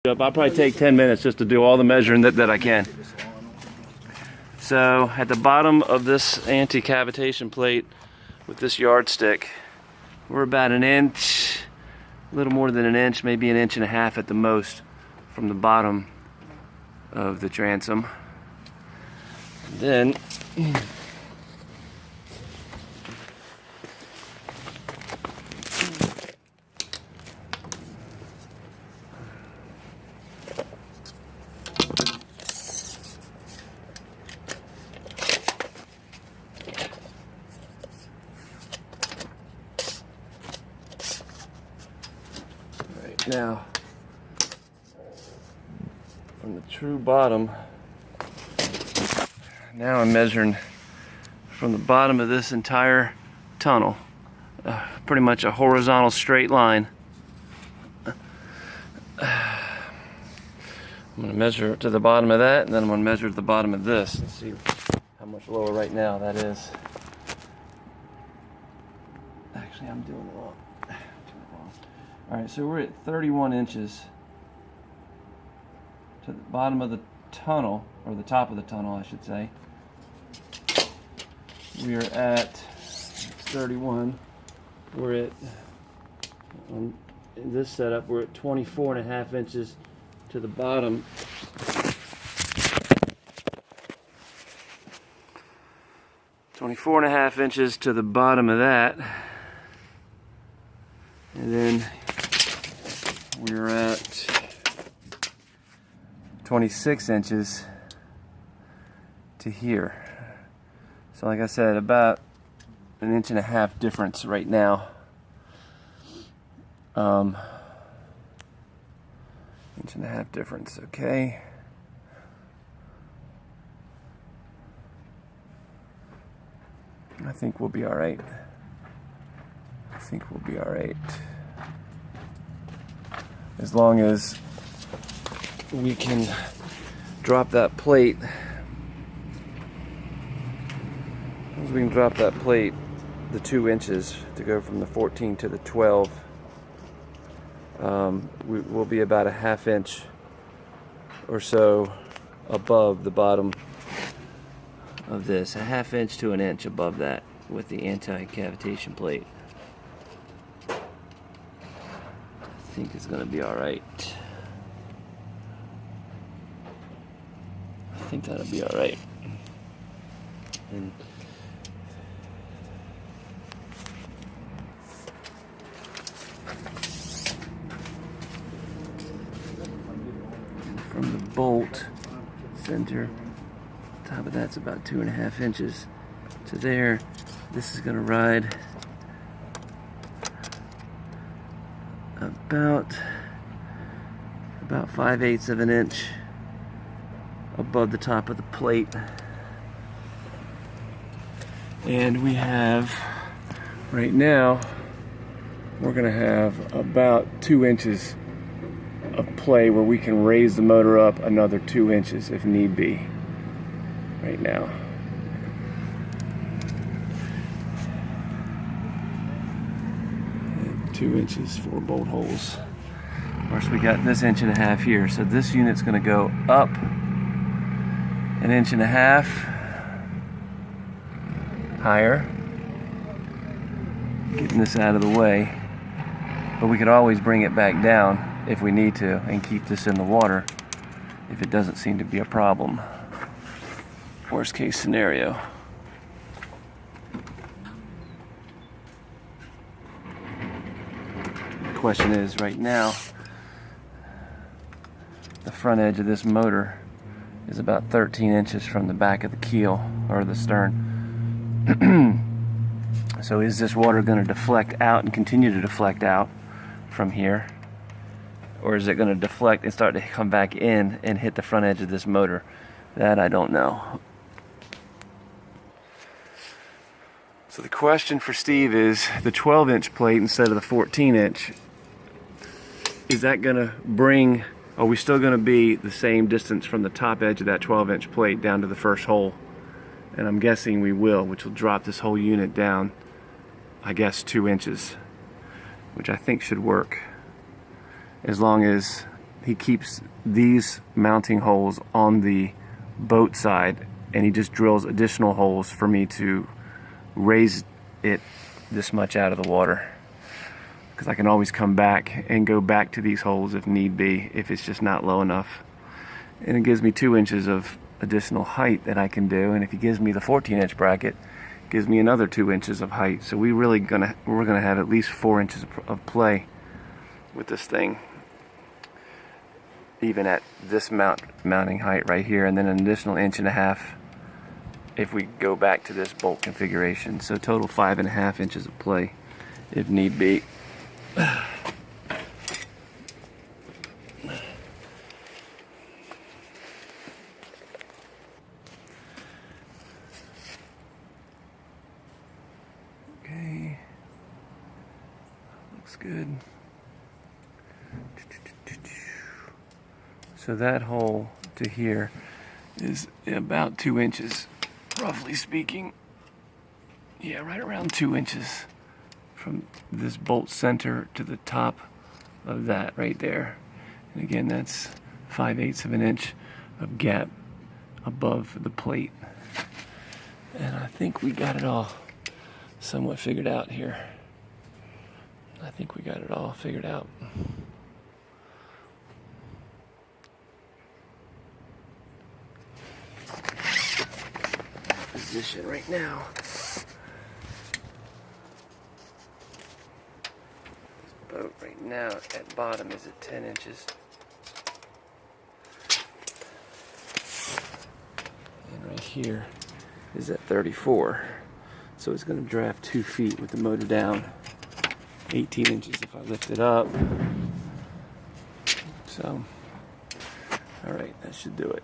I'll probably take 10 minutes just to do all the measuring that I can. So at the bottom of this anti-cavitation plate with this yardstick, we're about an inch, a little more than an inch, maybe an inch and a half at the most from the bottom of the transom. And then now, from the true bottom, now I'm measuring from the bottom of this entire tunnel, pretty much a horizontal straight line. I'm going to measure to the bottom of that, and then I'm going to measure to the bottom of this and see how much lower right now that is. Actually, I'm doing it wrong. Alright, so we're at 31 inches to the bottom of the tunnel, or the top of the tunnel, I should say. We are at 31. We're at, in this setup, we're at 24.5 inches to the bottom. $24.5 to the bottom of that. And then we're at 26 inches to here. So like I said, about an inch and a half difference right now. Inch and a half difference, okay. I think we'll be all right. I think we'll be all right. As long as we can drop that plate, the 2 inches to go from the 14 to the 12, we will be about a ½ inch or so above the bottom of this, a ½ inch to an inch above that with the anti-cavitation plate. I think it's going to be all right. I think that'll be all right. And from the bolt center, top of that's about 2.5 inches to there. This is going to ride about 5/8 of an inch above the top of the plate. And we have, right now, we're going to have about 2 inches of play where we can raise the motor up another 2 inches if need be right now. And 2 inches, 4 bolt holes. Of course, we got this 1.5 inches here, so this unit's going to go up 1.5 inches higher, getting this out of the way. But we could always bring it back down if we need to and keep this in the water if it doesn't seem to be a problem. Worst case scenario. The question is, right now, the front edge of this motor is about 13 inches from the back of the keel, or the stern. So is this water going to deflect out and continue to deflect out from here? Or is it going to deflect and start to come back in and hit the front edge of this motor? That I don't know. So the question for Steve is, the 12-inch plate instead of the 14-inch, is that going to bring, are we still going to be the same distance from the top edge of that 12-inch plate down to the first hole? And I'm guessing we will, which will drop this whole unit down, I guess, 2 inches, which I think should work, as long as he keeps these mounting holes on the boat side, and he just drills additional holes for me to raise it this much out of the water, because I can always come back and go back to these holes if need be, if it's just not low enough. And it gives me 2 inches of additional height that I can do, and if he gives me the 14-inch bracket, it gives me another 2 inches of height. So we're gonna have at least 4 inches of play with this thing, even at this mounting height right here, and then an additional 1.5 inches if we go back to this bolt configuration. So total 5.5 inches of play if need be. Okay, looks good. So that hole to here is about 2 inches, roughly speaking. Yeah, right around 2 inches from this bolt center to the top of that right there. And again, that's 5/8 of an inch of gap above the plate. And I think we got it all somewhat figured out here. I think we got it all figured out. Position right now. This boat right now at bottom is at 10 inches. And right here is at 34. So it's going to draft 2 feet with the motor down. 18 inches if I lift it up. So, alright, that should do it.